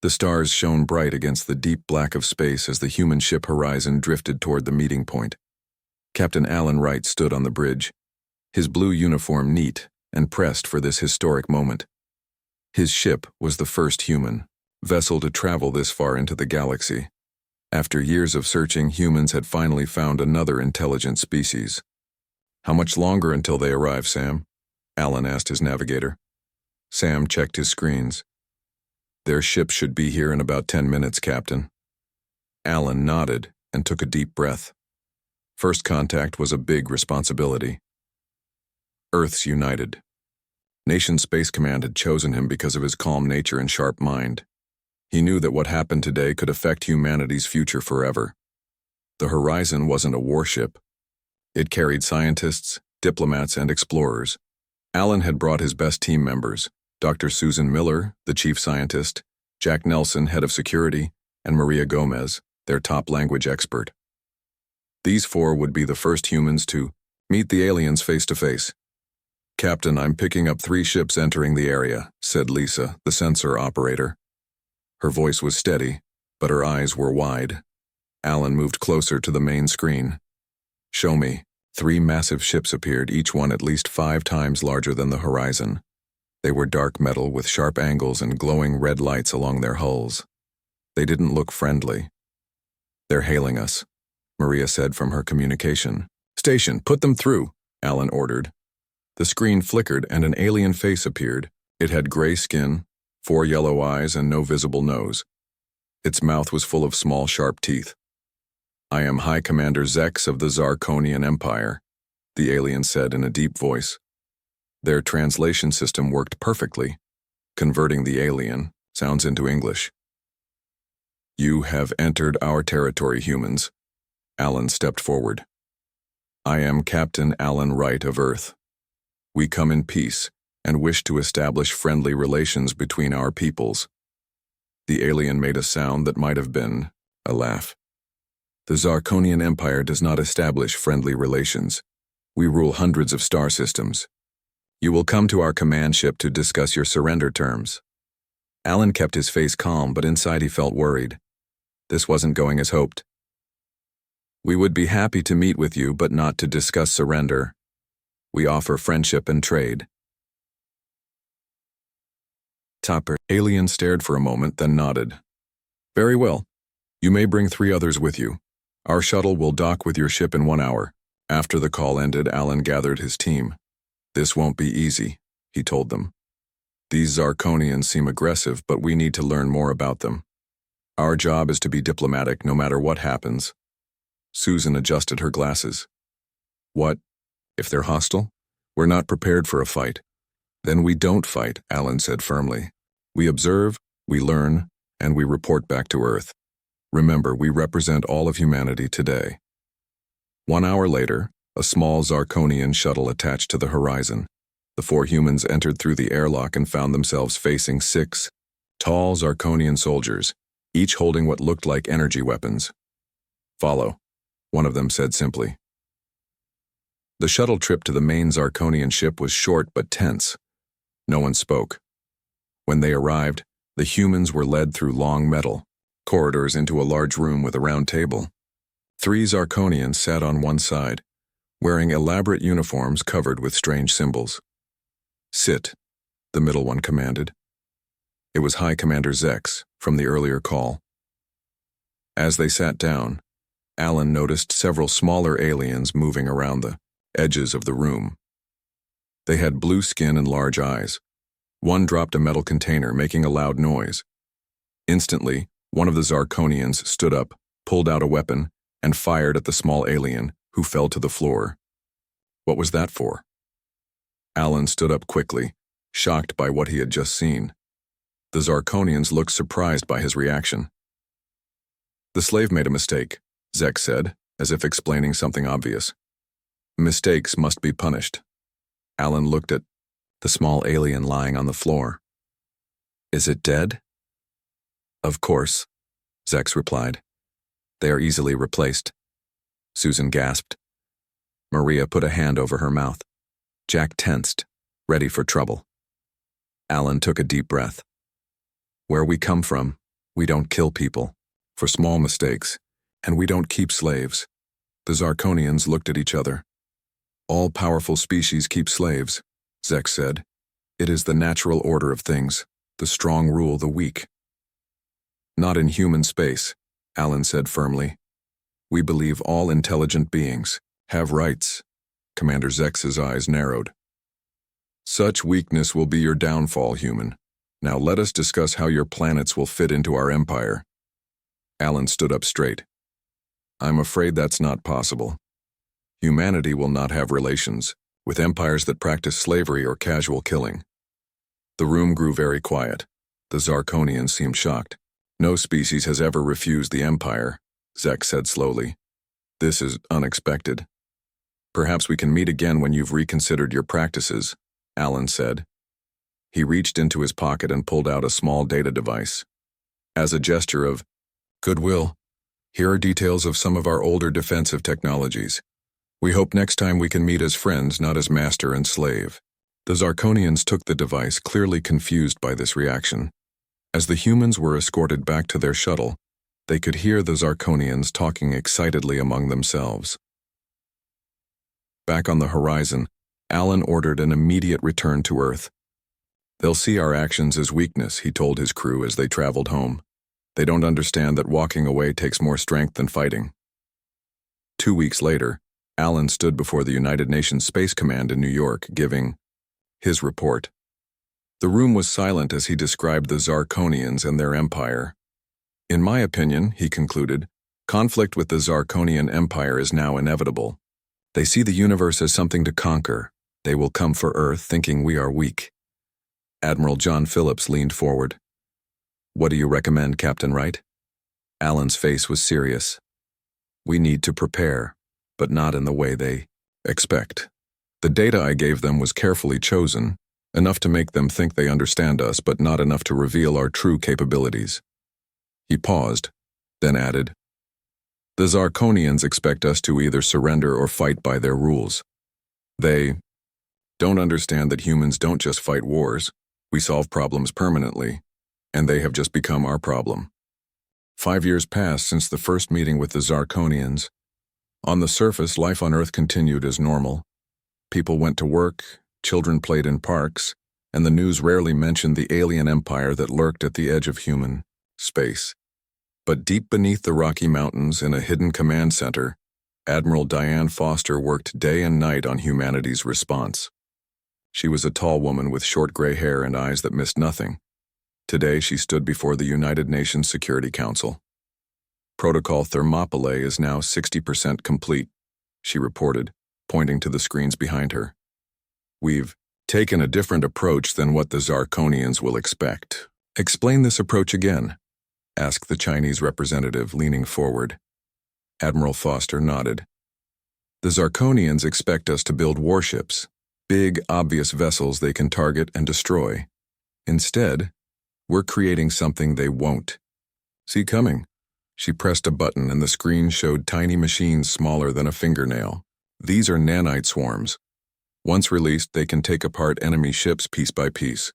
The stars shone bright against the deep black of space as the human ship Horizon drifted toward the meeting point. Captain Alan Wright stood on the bridge, his blue uniform neat and pressed for this historic moment. His ship was the first human vessel to travel this far into the galaxy. After years of searching, humans had finally found another intelligent species. "How much longer until they arrive, Sam?" Alan asked his navigator. Sam checked his screens. "Their ship should be here in about 10 minutes, Captain." Alan nodded and took a deep breath. First contact was a big responsibility. Earth's united. Nation Space Command had chosen him because of his calm nature and sharp mind. He knew that what happened today could affect humanity's future forever. The Horizon wasn't a warship. It carried scientists, diplomats, and explorers. Alan had brought his best team members, Dr. Susan Miller, the chief scientist, Jack Nelson, head of security, and Maria Gomez, their top language expert. These four would be the first humans to meet the aliens face to face. "Captain, I'm picking up 3 ships entering the area," said Lisa, the sensor operator. Her voice was steady, but her eyes were wide. Alan moved closer to the main screen. "Show me." 3 massive ships appeared, each one at least 5 times larger than the Horizon. They were dark metal with sharp angles and glowing red lights along their hulls. They didn't look friendly. "They're hailing us," Maria said from her communication. "Station, put them through," Alan ordered. The screen flickered and an alien face appeared. It had gray skin, 4 yellow eyes, and no visible nose. Its mouth was full of small, sharp teeth. "I am High Commander Zex of the Zarkonian Empire," the alien said in a deep voice. Their translation system worked perfectly, converting the alien sounds into English. "You have entered our territory, humans." Alan stepped forward. "I am Captain Alan Wright of Earth. We come in peace and wish to establish friendly relations between our peoples." The alien made a sound that might have been a laugh. "The Zarkonian Empire does not establish friendly relations. We rule hundreds of star systems. You will come to our command ship to discuss your surrender terms." Alan kept his face calm, but inside he felt worried. This wasn't going as hoped. "We would be happy to meet with you, but not to discuss surrender. We offer friendship and trade." Topper. Alien stared for a moment, then nodded. "Very well. You may bring 3 others with you. Our shuttle will dock with your ship in 1 hour." After the call ended, Alan gathered his team. "This won't be easy," he told them. "These Zarkonians seem aggressive, but we need to learn more about them. Our job is to be diplomatic no matter what happens." Susan adjusted her glasses. "What? If they're hostile? We're not prepared for a fight." "Then we don't fight," Alan said firmly. "We observe, we learn, and we report back to Earth. Remember, we represent all of humanity today." 1 hour later, a small Zarkonian shuttle attached to the Horizon. The 4 humans entered through the airlock and found themselves facing 6 tall Zarkonian soldiers, each holding what looked like energy weapons. "Follow," one of them said simply. The shuttle trip to the main Zarkonian ship was short but tense. No one spoke. When they arrived, the humans were led through long metal corridors into a large room with a round table. 3 Zarkonians sat on one side, wearing elaborate uniforms covered with strange symbols. "Sit," the middle one commanded. It was High Commander Zex from the earlier call. As they sat down, Alan noticed several smaller aliens moving around the edges of the room. They had blue skin and large eyes. One dropped a metal container, making a loud noise. Instantly, one of the Zarkonians stood up, pulled out a weapon, and fired at the small alien, who fell to the floor. What was that for? Alan stood up quickly, shocked by what he had just seen. The Zarkonians looked surprised by his reaction. "The slave made a mistake," Zex said, as if explaining something obvious. "Mistakes must be punished." Alan looked at the small alien lying on the floor. "Is it dead?" "Of course," Zex replied. "They are easily replaced." Susan gasped. Maria put a hand over her mouth. Jack tensed, ready for trouble. Alan took a deep breath. "Where we come from, We don't kill people for small mistakes, and we don't keep slaves. The Zarkonians looked at each other. All powerful species keep slaves, Zek said. It is the natural order of things. The strong rule the weak. Not in human space, Alan said firmly. We believe all intelligent beings have rights. Commander Zex's eyes narrowed. Such weakness will be your downfall, human. Now let us discuss how your planets will fit into our empire. Alan stood up straight. I'm afraid that's not possible. Humanity will not have relations with empires that practice slavery or casual killing. The room grew very quiet. The Zarkonians seemed shocked. No species has ever refused the empire, Zek said slowly. This is unexpected. Perhaps we can meet again when you've reconsidered your practices, Alan said. He reached into his pocket and pulled out a small data device. As a gesture of goodwill, here are details of some of our older defensive technologies. We hope next time we can meet as friends, not as master and slave. The Zarkonians took the device, clearly confused by this reaction. As the humans were escorted back to their shuttle, they could hear the Zarkonians talking excitedly among themselves. Back on the horizon, Alan ordered an immediate return to Earth. They'll see our actions as weakness, he told his crew as they traveled home. They don't understand that walking away takes more strength than fighting. 2 weeks later, Alan stood before the United Nations Space Command in New York, giving his report. The room was silent as he described the Zarkonians and their empire. In my opinion, he concluded, conflict with the Zarkonian Empire is now inevitable. They see the universe as something to conquer. They will come for Earth thinking we are weak. Admiral John Phillips leaned forward. What do you recommend, Captain Wright? Alan's face was serious. We need to prepare, but not in the way they expect. The data I gave them was carefully chosen, enough to make them think they understand us, but not enough to reveal our true capabilities. He paused, then added, The Zarkonians expect us to either surrender or fight by their rules. They don't understand that humans don't just fight wars, we solve problems permanently, and they have just become our problem. 5 years passed since the first meeting with the Zarkonians. On the surface, life on Earth continued as normal. People went to work, children played in parks, and the news rarely mentioned the alien empire that lurked at the edge of human space. But deep beneath the Rocky Mountains, in a hidden command center, Admiral Diane Foster worked day and night on humanity's response. She was a tall woman with short gray hair and eyes that missed nothing. Today she stood before the United Nations Security Council. Protocol Thermopylae is now 60% complete, she reported, pointing to the screens behind her. We've taken a different approach than what the Zarkonians will expect. Explain this approach again, asked the Chinese representative, leaning forward. Admiral Foster nodded. The Zarkonians expect us to build warships, big, obvious vessels they can target and destroy. Instead, we're creating something they won't see coming. She pressed a button and the screen showed tiny machines smaller than a fingernail. These are nanite swarms. Once released, they can take apart enemy ships piece by piece.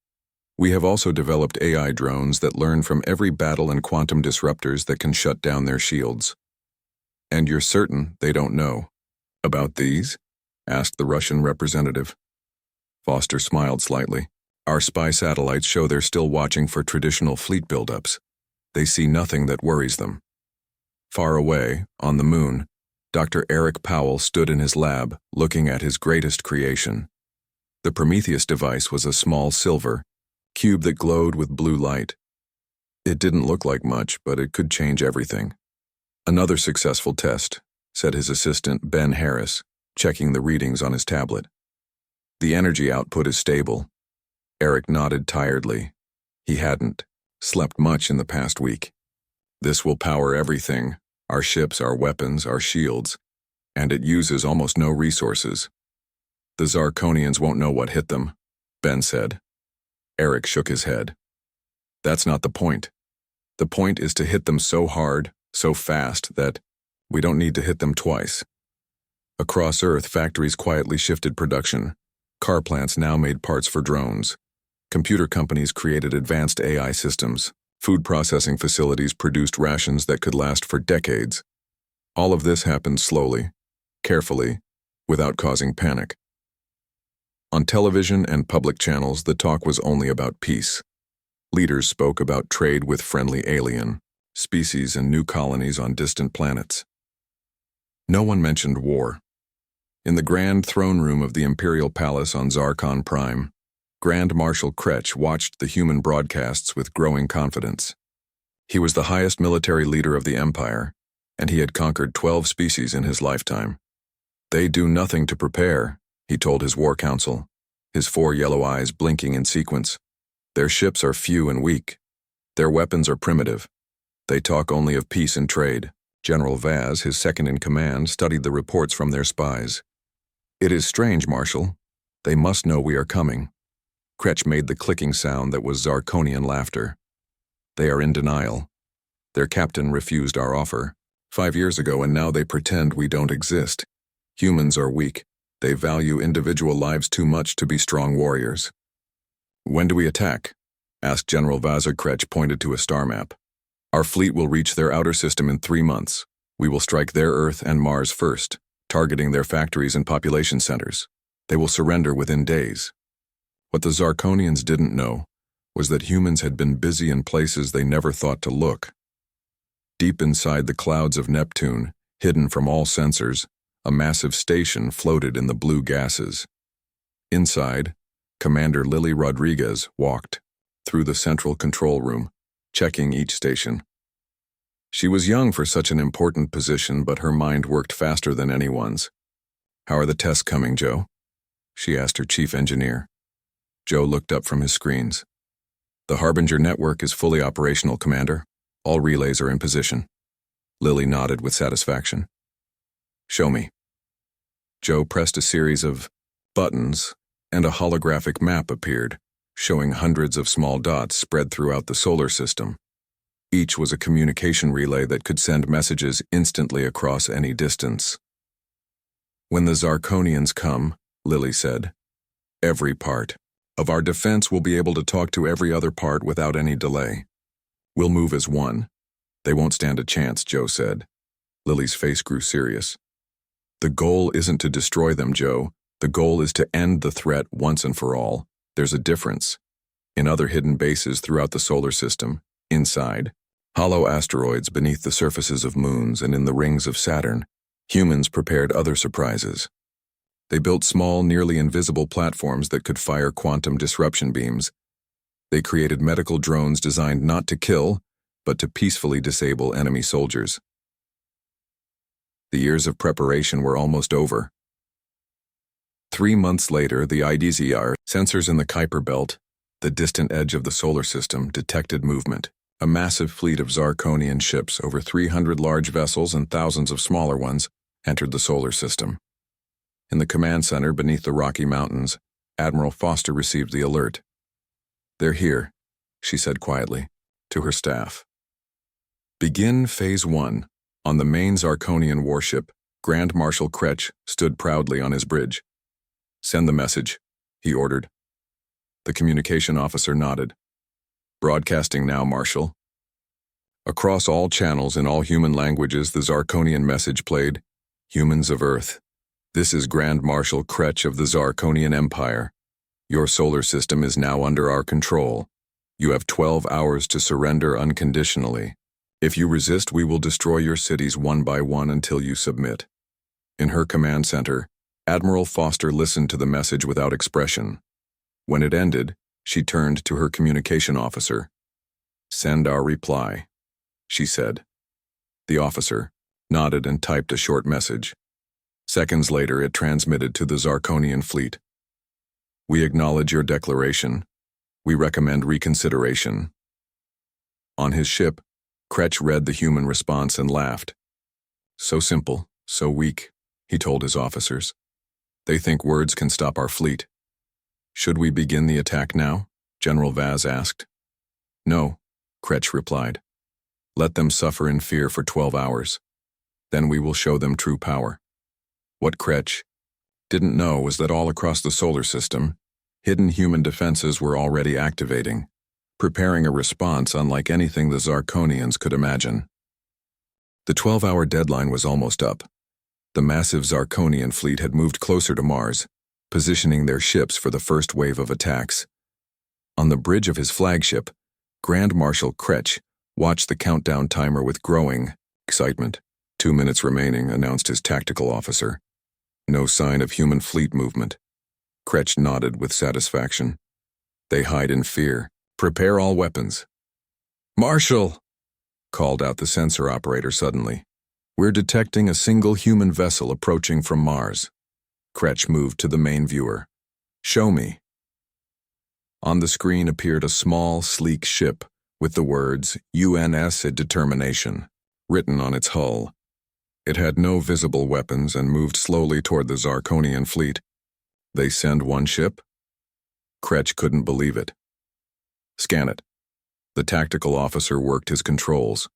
We have also developed AI drones that learn from every battle and quantum disruptors that can shut down their shields. And you're certain they don't know about these? Asked the Russian representative. Foster smiled slightly. Our spy satellites show they're still watching for traditional fleet buildups. They see nothing that worries them. Far away, on the moon, Dr. Eric Powell stood in his lab, looking at his greatest creation. The Prometheus device was a small silver cube that glowed with blue light. It didn't look like much, but it could change everything. Another successful test, said his assistant, Ben Harris, checking the readings on his tablet. The energy output is stable. Eric nodded tiredly. He hadn't slept much in the past week. This will power everything. Our ships, our weapons, our shields, and it uses almost no resources. The Zarkonians won't know what hit them, Ben said. Eric shook his head. That's not the point. The point is to hit them so hard, so fast, that we don't need to hit them twice. Across Earth, factories quietly shifted production. Car plants now made parts for drones. Computer companies created advanced AI systems. Food processing facilities produced rations that could last for decades. All of this happened slowly, carefully, without causing panic. On television and public channels, the talk was only about peace. Leaders spoke about trade with friendly alien species and new colonies on distant planets. No one mentioned war. In the grand throne room of the Imperial Palace on Zarkon Prime, Grand Marshal Kretch watched the human broadcasts with growing confidence. He was the highest military leader of the Empire, and he had conquered 12 species in his lifetime. "They do nothing to prepare," he told his war council, his 4 yellow eyes blinking in sequence. "Their ships are few and weak. Their weapons are primitive. They talk only of peace and trade." General Vaz, his second-in-command, studied the reports from their spies. "It is strange, Marshal. They must know we are coming." Kretch made the clicking sound that was Zarkonian laughter. "They are in denial. Their captain refused our offer 5 years ago, and now they pretend we don't exist. Humans are weak. They value individual lives too much to be strong warriors." "When do we attack?" asked General Vaz. Kretch pointed to a star map. "Our fleet will reach their outer system in 3 months. We will strike their Earth and Mars first, targeting their factories and population centers. They will surrender within days." What the Zarkonians didn't know was that humans had been busy in places they never thought to look. Deep inside the clouds of Neptune, hidden from all sensors, a massive station floated in the blue gases. Inside, Commander Lily Rodriguez walked through the central control room, checking each station. She was young for such an important position, but her mind worked faster than anyone's. "How are the tests coming, Joe?" she asked her chief engineer. Joe looked up from his screens. "The Harbinger network is fully operational, Commander. All relays are in position." Lily nodded with satisfaction. "Show me." Joe pressed a series of buttons, and a holographic map appeared, showing hundreds of small dots spread throughout the solar system. Each was a communication relay that could send messages instantly across any distance. "When the Zarkonians come," Lily said, "every part of our defense will be able to talk to every other part without any delay. We'll move as one. They won't stand a chance," Joe said. Lily's face grew serious. "The goal isn't to destroy them, Joe. The goal is to end the threat once and for all. There's a difference. In other hidden bases throughout the solar system, inside, hollow asteroids beneath the surfaces of moons and in the rings of Saturn, humans prepared other surprises. They built small, nearly invisible platforms that could fire quantum disruption beams. They created medical drones designed not to kill, but to peacefully disable enemy soldiers. The years of preparation were almost over. 3 months later, the IDZR sensors in the Kuiper Belt, the distant edge of the solar system, detected movement. A massive fleet of Zarkonian ships, over 300 large vessels and thousands of smaller ones, entered the solar system. In the command center beneath the Rocky Mountains, Admiral Foster received the alert. "They're here," she said quietly, to her staff. "Begin Phase 1. On the main Zarkonian warship, Grand Marshal Kretch stood proudly on his bridge. "Send the message," he ordered. The communication officer nodded. "Broadcasting now, Marshal." Across all channels in all human languages, the Zarkonian message played. "Humans of Earth, this is Grand Marshal Kretch of the Zarkonian Empire. Your solar system is now under our control. You have 12 hours to surrender unconditionally. If you resist, we will destroy your cities one by one until you submit." In her command center, Admiral Foster listened to the message without expression. When it ended, she turned to her communication officer. "Send our reply," she said. The officer nodded and typed a short message. Seconds later, it transmitted to the Zarkonian fleet. "We acknowledge your declaration. We recommend reconsideration." On his ship, Kretch read the human response and laughed. "So simple, so weak," he told his officers. "They think words can stop our fleet." "Should we begin the attack now?" General Vaz asked. "No," Kretch replied. "Let them suffer in fear for 12 hours. Then we will show them true power." What Kretch didn't know was that all across the solar system, hidden human defenses were already activating. preparing a response unlike anything the Zarkonians could imagine. The 12-hour deadline was almost up. The massive Zarkonian fleet had moved closer to Mars, positioning their ships for the first wave of attacks. On the bridge of his flagship, Grand Marshal Kretch watched the countdown timer with growing excitement. 2 minutes remaining, announced his tactical officer. No sign of human fleet movement. Kretch nodded with satisfaction. They hide in fear. Prepare all weapons. Marshal! Called out the sensor operator suddenly. We're detecting a single human vessel approaching from Mars. Kretch moved to the main viewer. Show me. On the screen appeared a small, sleek ship with the words UNS Determination written on its hull. It had no visible weapons and moved slowly toward the Zarkonian fleet. They send one ship? Kretch couldn't believe it. Scan it. The tactical officer worked his controls.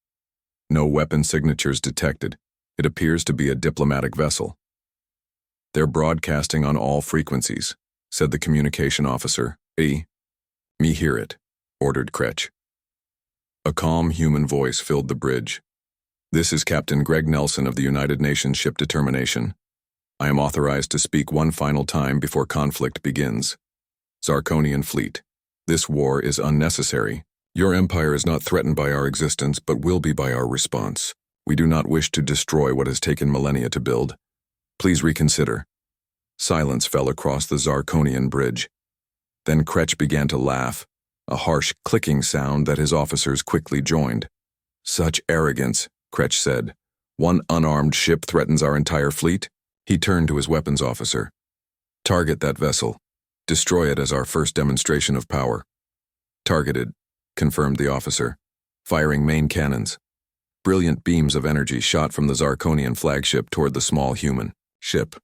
No weapon signatures detected. It appears to be a diplomatic vessel. They're broadcasting on all frequencies, said the communication officer. Me hear it, ordered Kretch. A calm human voice filled the bridge. This is Captain Greg Nelson of the United Nations Ship Determination. I am authorized to speak one final time before conflict begins. Zarkonian fleet. This war is unnecessary. Your empire is not threatened by our existence, but will be by our response. We do not wish to destroy what has taken millennia to build. Please reconsider. Silence fell across the Zarkonian bridge. Then Kretch began to laugh, a harsh clicking sound that his officers quickly joined. Such arrogance, Kretch said. One unarmed ship threatens our entire fleet? He turned to his weapons officer. Target that vessel. Destroy it as our first demonstration of power. Targeted, confirmed the officer, firing main cannons. Brilliant beams of energy shot from the Zarkonian flagship toward the small human ship.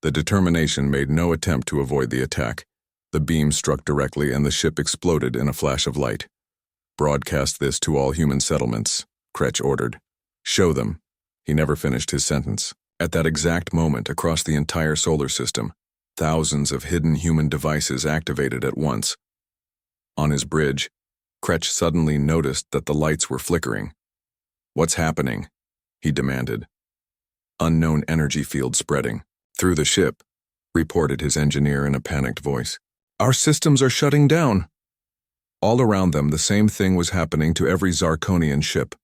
The Determination made no attempt to avoid the attack. The beam struck directly and the ship exploded in a flash of light. Broadcast this to all human settlements, Kretch ordered. Show them. He never finished his sentence. At that exact moment, across the entire solar system, thousands of hidden human devices activated at once. On his bridge, Kretch suddenly noticed that the lights were flickering. What's happening? He demanded. Unknown energy field spreading. Through the ship, reported his engineer in a panicked voice. Our systems are shutting down. All around them, the same thing was happening to every Zarkonian ship.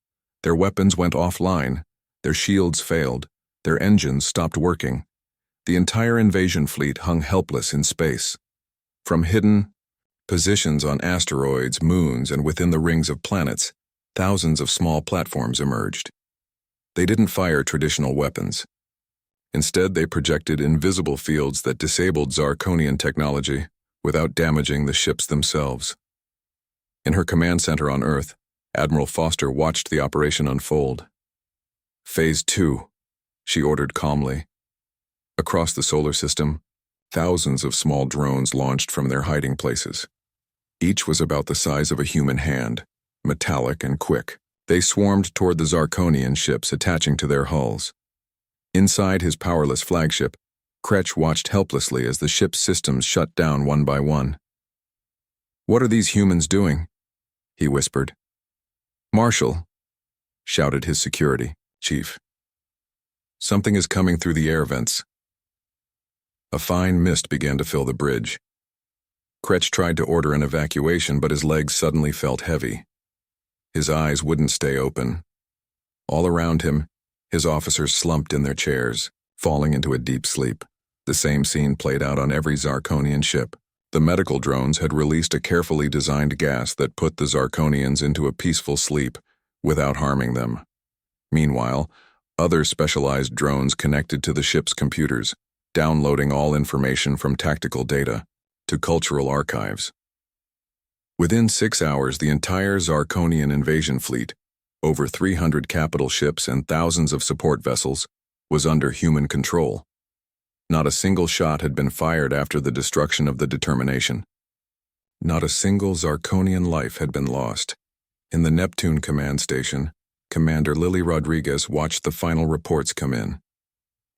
Their weapons went offline, their shields failed, their engines stopped working. The entire invasion fleet hung helpless in space. From hidden positions on asteroids, moons, and within the rings of planets, thousands of small platforms emerged. They didn't fire traditional weapons. Instead, they projected invisible fields that disabled Zarkonian technology without damaging the ships themselves. In her command center on Earth, Admiral Foster watched the operation unfold. Phase 2, she ordered calmly. Across the solar system, thousands of small drones launched from their hiding places. Each was about the size of a human hand, metallic and quick. They swarmed toward the Zarkonian ships attaching to their hulls. Inside his powerless flagship, Kretch watched helplessly as the ship's systems shut down one by one. What are these humans doing? He whispered. Marshal, shouted his security chief. Something is coming through the air vents. A fine mist began to fill the bridge. Kretch tried to order an evacuation, but his legs suddenly felt heavy. His eyes wouldn't stay open. All around him, his officers slumped in their chairs, falling into a deep sleep. The same scene played out on every Zarkonian ship. The medical drones had released a carefully designed gas that put the Zarkonians into a peaceful sleep without harming them. Meanwhile, other specialized drones connected to the ship's computers, downloading all information from tactical data to cultural archives. Within 6 hours, the entire Zarkonian invasion fleet, over 300 capital ships and thousands of support vessels, was under human control. Not a single shot had been fired after the destruction of the Determination. Not a single Zarkonian life had been lost. In the Neptune command station, Commander Lily Rodriguez watched the final reports come in.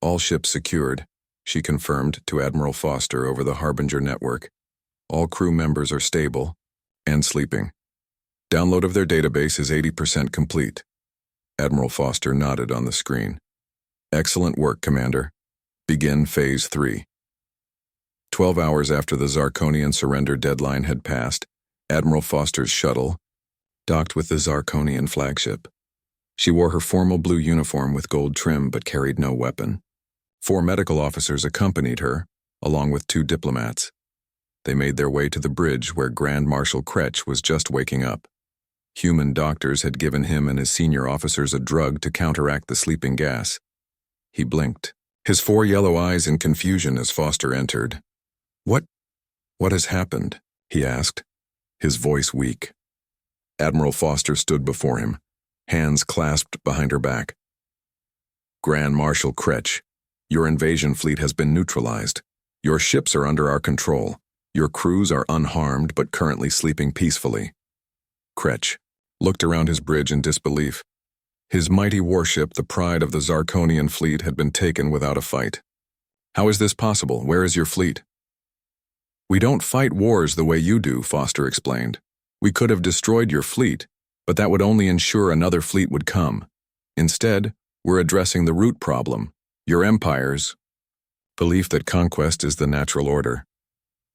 All ships secured, she confirmed to Admiral Foster over the Harbinger network. All crew members are stable and sleeping. Download of their database is 80% complete. Admiral Foster nodded on the screen. Excellent work, Commander. Begin Phase 3. 12 hours after the Zarkonian surrender deadline had passed, Admiral Foster's shuttle docked with the Zarkonian flagship. She wore her formal blue uniform with gold trim but carried no weapon. 4 medical officers accompanied her, along with 2 diplomats. They made their way to the bridge where Grand Marshal Kretsch was just waking up. Human doctors had given him and his senior officers a drug to counteract the sleeping gas. He blinked, his 4 yellow eyes in confusion as Foster entered. What has happened?" he asked, his voice weak. Admiral Foster stood before him, hands clasped behind her back. "Grand Marshal Kretsch, your invasion fleet has been neutralized. Your ships are under our control. Your crews are unharmed but currently sleeping peacefully." Kretsch looked around his bridge in disbelief. His mighty warship, the pride of the Zarkonian fleet, had been taken without a fight. "How is this possible? Where is your fleet?" "We don't fight wars the way you do," Foster explained. "We could have destroyed your fleet, but that would only ensure another fleet would come. Instead, we're addressing the root problem, your empire's belief that conquest is the natural order."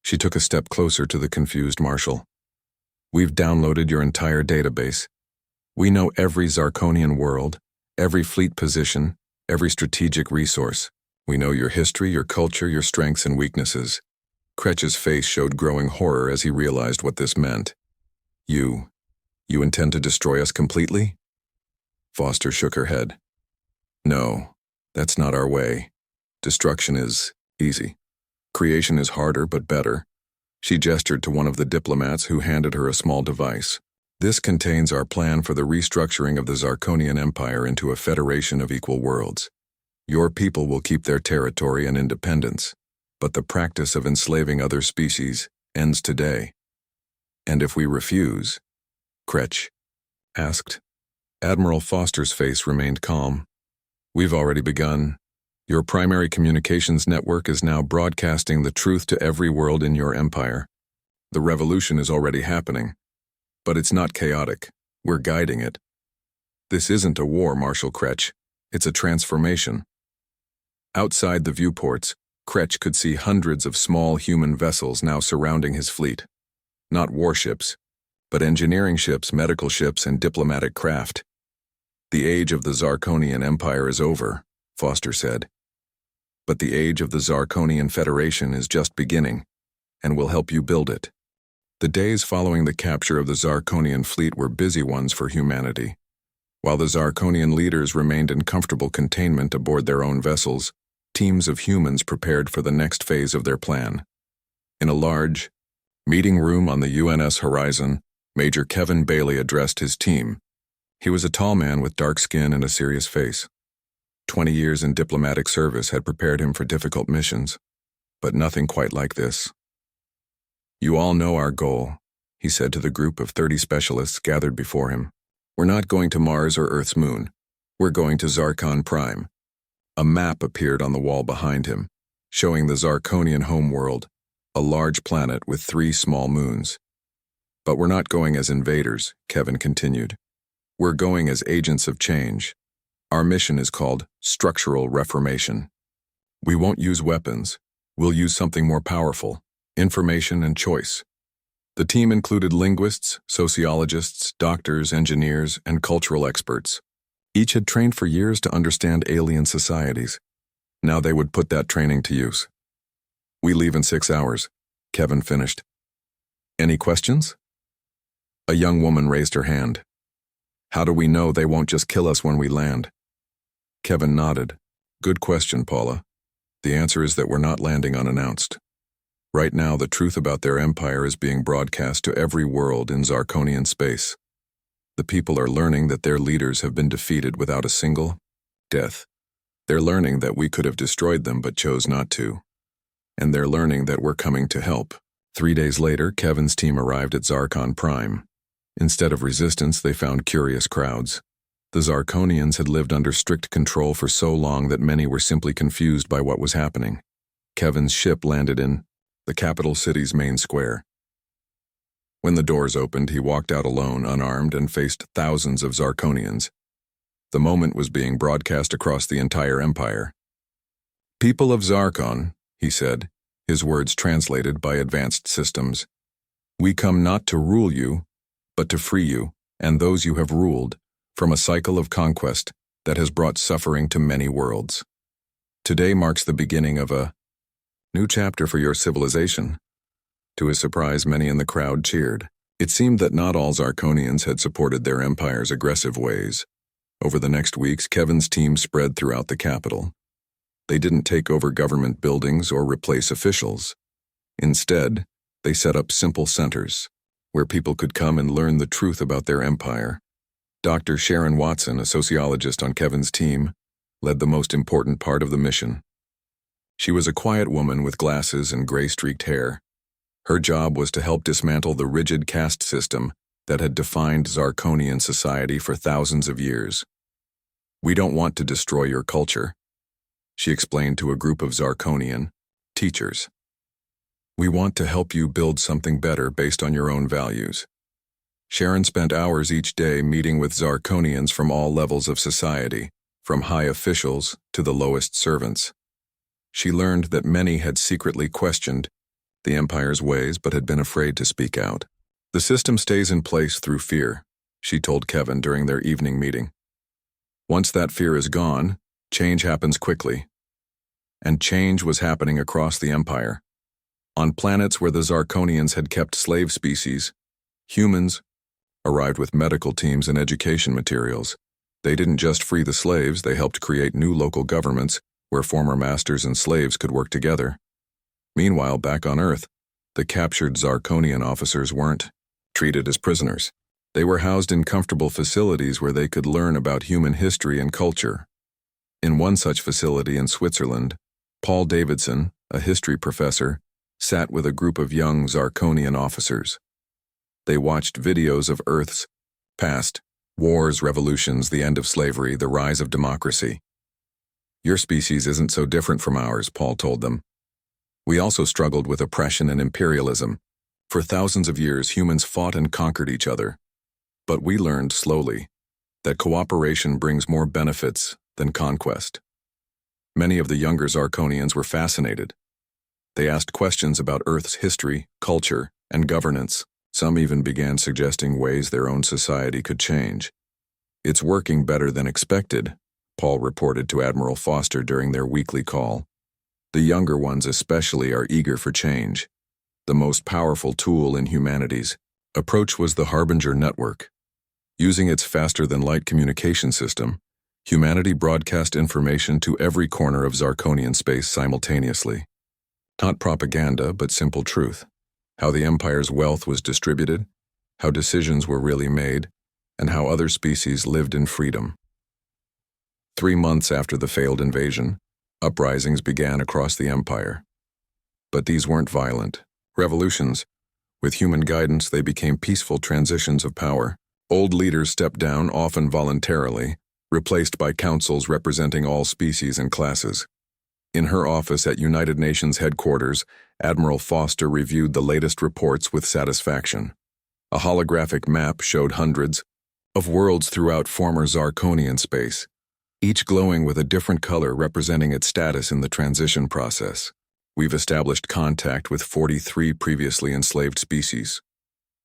She took a step closer to the confused marshal. "We've downloaded your entire database. We know every Zarkonian world, every fleet position, every strategic resource. We know your history, your culture, your strengths and weaknesses." Kretsch's face showed growing horror as he realized what this meant. You intend to destroy us completely?" Foster shook her head. "No, that's not our way. Destruction is easy. Creation is harder but better." She gestured to one of the diplomats who handed her a small device. "This contains our plan for the restructuring of the Zarkonian Empire into a federation of equal worlds. Your people will keep their territory and independence, but the practice of enslaving other species ends today." "And if we refuse?" Kretsch asked. Admiral Foster's face remained calm. "We've already begun. Your primary communications network is now broadcasting the truth to every world in your empire. The revolution is already happening, but it's not chaotic. We're guiding it. This isn't a war, Marshal Kretsch. It's a transformation." Outside the viewports, Kretsch could see hundreds of small human vessels now surrounding his fleet. Not warships, but engineering ships, medical ships, and diplomatic craft. "The age of the Zarkonian Empire is over," Foster said. "But the age of the Zarkonian Federation is just beginning, and we'll help you build it." The days following the capture of the Zarkonian fleet were busy ones for humanity. While the Zarkonian leaders remained in comfortable containment aboard their own vessels, teams of humans prepared for the next phase of their plan. In a large meeting room on the UNS Horizon, Major Kevin Bailey addressed his team. He was a tall man with dark skin and a serious face. 20 years in diplomatic service had prepared him for difficult missions, but nothing quite like this. "You all know our goal," he said to the group of 30 specialists gathered before him. "We're not going to Mars or Earth's moon. We're going to Zarkon Prime." A map appeared on the wall behind him, showing the Zarkonian homeworld, a large planet with 3 small moons. "But we're not going as invaders," Kevin continued. "We're going as agents of change. Our mission is called structural reformation. We won't use weapons. We'll use something more powerful: information and choice." The team included linguists, sociologists, doctors, engineers, and cultural experts. Each had trained for years to understand alien societies. Now they would put that training to use. "We leave in 6 hours," Kevin finished. "Any questions?" A young woman raised her hand. "How do we know they won't just kill us when we land?" Kevin nodded. "Good question, Paula. The answer is that we're not landing unannounced. Right now, the truth about their empire is being broadcast to every world in Zarkonian space. The people are learning that their leaders have been defeated without a single death. They're learning that we could have destroyed them but chose not to. And they're learning that we're coming to help." 3 days later, Kevin's team arrived at Zarkon Prime. Instead of resistance, they found curious crowds. The Zarkonians had lived under strict control for so long that many were simply confused by what was happening. Kevin's ship landed in the capital city's main square. When the doors opened, he walked out alone, unarmed, and faced thousands of Zarkonians. The moment was being broadcast across the entire empire. "People of Zarkon," he said, his words translated by advanced systems. "We come not to rule you, but to free you, and those you have ruled, from a cycle of conquest that has brought suffering to many worlds. Today marks the beginning of a new chapter for your civilization." To his surprise, many in the crowd cheered. It seemed that not all Zarkonians had supported their empire's aggressive ways. Over the next weeks, Kevin's team spread throughout the capital. They didn't take over government buildings or replace officials. Instead, they set up simple centers, where people could come and learn the truth about their empire. Dr. Sharon Watson, a sociologist on Kevin's team, led the most important part of the mission. She was a quiet woman with glasses and gray-streaked hair. Her job was to help dismantle the rigid caste system that had defined Zarkonian society for thousands of years. "We don't want to destroy your culture," she explained to a group of Zarkonian teachers. "We want to help you build something better based on your own values." Sharon spent hours each day meeting with Zarkonians from all levels of society, from high officials to the lowest servants. She learned that many had secretly questioned the empire's ways but had been afraid to speak out. "The system stays in place through fear," she told Kevin during their evening meeting. "Once that fear is gone, change happens quickly." And change was happening across the empire. On planets where the Zarkonians had kept slave species, humans arrived with medical teams and education materials. They didn't just free the slaves, they helped create new local governments where former masters and slaves could work together. Meanwhile, back on Earth, the captured Zarkonian officers weren't treated as prisoners. They were housed in comfortable facilities where they could learn about human history and culture. In one such facility in Switzerland, Paul Davidson, a history professor, sat with a group of young Zarkonian officers. They watched videos of Earth's past, wars, revolutions, the end of slavery, the rise of democracy. "Your species isn't so different from ours," Paul told them. "We also struggled with oppression and imperialism. For thousands of years, humans fought and conquered each other. But we learned slowly that cooperation brings more benefits than conquest." Many of the younger Zarkonians were fascinated. They asked questions about Earth's history, culture, and governance. Some even began suggesting ways their own society could change. "It's working better than expected," Paul reported to Admiral Foster during their weekly call. "The younger ones especially are eager for change." The most powerful tool in humanity's approach was the Harbinger network. Using its faster-than-light communication system, humanity broadcast information to every corner of Zarkonian space simultaneously. Not propaganda, but simple truth. How the Empire's wealth was distributed, how decisions were really made, and how other species lived in freedom. 3 months after the failed invasion, uprisings began across the Empire. But these weren't violent revolutions. With human guidance, they became peaceful transitions of power. Old leaders stepped down, often voluntarily, replaced by councils representing all species and classes. In her office at United Nations headquarters, Admiral Foster reviewed the latest reports with satisfaction. A holographic map showed hundreds of worlds throughout former Zarkonian space, each glowing with a different color representing its status in the transition process. "We've established contact with 43 previously enslaved species,"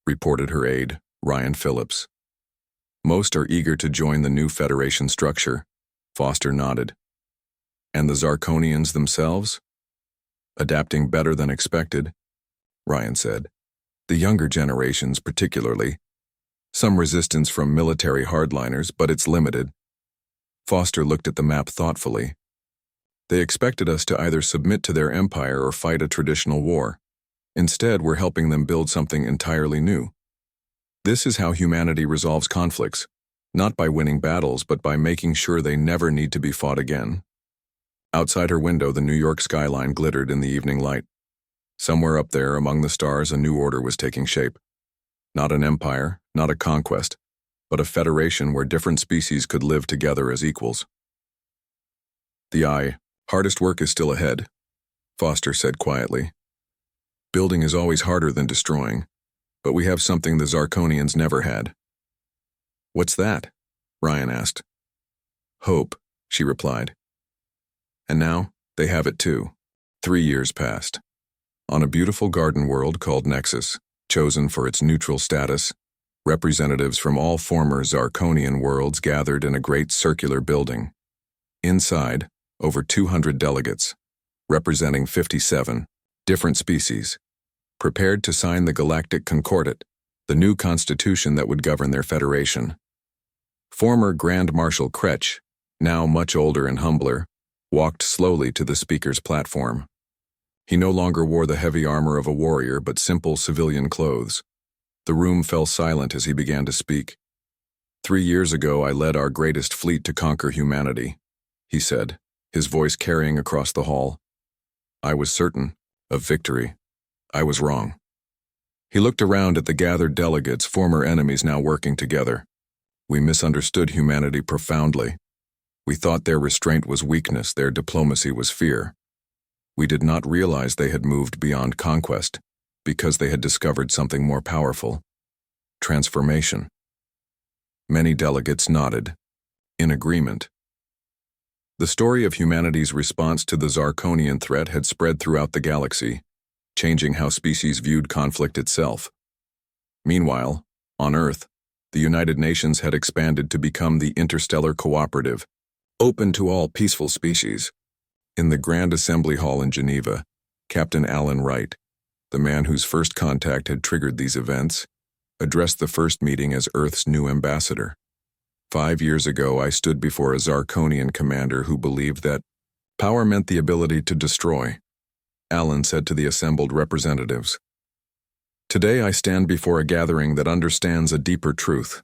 reported her aide, Ryan Phillips. "Most are eager to join the new Federation structure," Foster nodded. "And the Zarkonians themselves?" "Adapting better than expected," Ryan said. "The younger generations particularly. Some resistance from military hardliners, but it's limited." Foster looked at the map thoughtfully. "They expected us to either submit to their empire or fight a traditional war. Instead, we're helping them build something entirely new. This is how humanity resolves conflicts, not by winning battles, but by making sure they never need to be fought again." Outside her window, the New York skyline glittered in the evening light. Somewhere up there, among the stars, a new order was taking shape. Not an empire, not a conquest, but a federation where different species could live together as equals. "The hardest work is still ahead," Foster said quietly. "Building is always harder than destroying. But we have something the Zarkonians never had. What's that? Ryan asked. Hope, she replied. And now, they have it too. 3 years passed. On a beautiful garden world called Nexus, chosen for its neutral status, representatives from all former Zarkonian worlds gathered in a great circular building. Inside, over 200 delegates, representing 57 different species, prepared to sign the Galactic Concordat, the new constitution that would govern their federation. Former Grand Marshal Kretsch, now much older and humbler, walked slowly to the speaker's platform. He no longer wore the heavy armor of a warrior but simple civilian clothes. The room fell silent as he began to speak. 3 years ago I led our greatest fleet to conquer humanity, he said, his voice carrying across the hall. I was certain of victory. I was wrong. He looked around at the gathered delegates, former enemies now working together. We misunderstood humanity profoundly. We thought their restraint was weakness, their diplomacy was fear. We did not realize they had moved beyond conquest, because they had discovered something more powerful: transformation. Many delegates nodded, in agreement. The story of humanity's response to the Zarkonian threat had spread throughout the galaxy, changing how species viewed conflict itself. Meanwhile, on Earth, the United Nations had expanded to become the Interstellar Cooperative, open to all peaceful species. In the Grand Assembly Hall in Geneva, Captain Alan Wright, the man whose first contact had triggered these events, addressed the first meeting as Earth's new ambassador. 5 years ago, I stood before a Zarkonian commander who believed that power meant the ability to destroy. Alan said to the assembled representatives. Today I stand before a gathering that understands a deeper truth.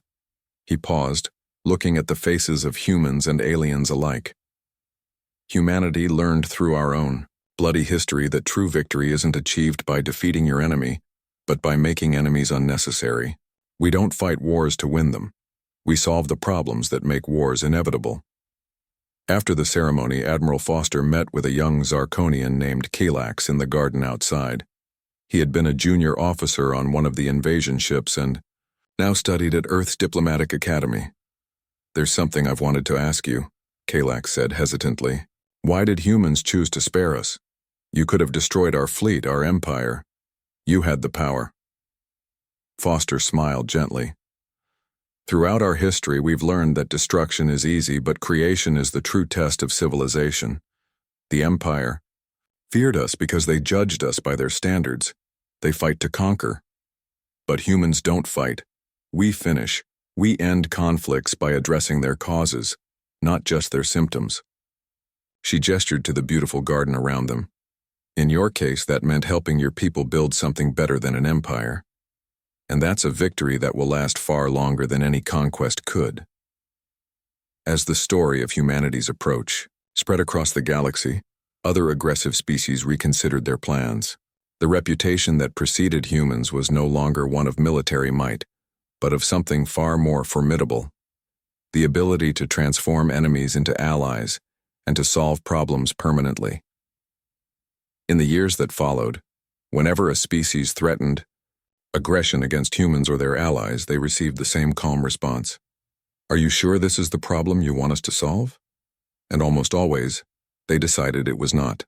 He paused, looking at the faces of humans and aliens alike. Humanity learned through our own bloody history that true victory isn't achieved by defeating your enemy, but by making enemies unnecessary. We don't fight wars to win them. We solve the problems that make wars inevitable. After the ceremony, Admiral Foster met with a young Zarkonian named Kalax in the garden outside. He had been a junior officer on one of the invasion ships and now studied at Earth's Diplomatic Academy. There's something I've wanted to ask you, Kalax said hesitantly. Why did humans choose to spare us? You could have destroyed our fleet, our empire. You had the power. Foster smiled gently. Throughout our history, we've learned that destruction is easy, but creation is the true test of civilization. The Empire feared us because they judged us by their standards. They fight to conquer. But humans don't fight. We finish. We end conflicts by addressing their causes, not just their symptoms. She gestured to the beautiful garden around them. In your case, that meant helping your people build something better than an empire. And that's a victory that will last far longer than any conquest could. As the story of humanity's approach spread across the galaxy, other aggressive species reconsidered their plans. The reputation that preceded humans was no longer one of military might, but of something far more formidable: the ability to transform enemies into allies and to solve problems permanently. In the years that followed, whenever a species threatened aggression against humans or their allies, they received the same calm response. Are you sure this is the problem you want us to solve? And almost always, they decided it was not.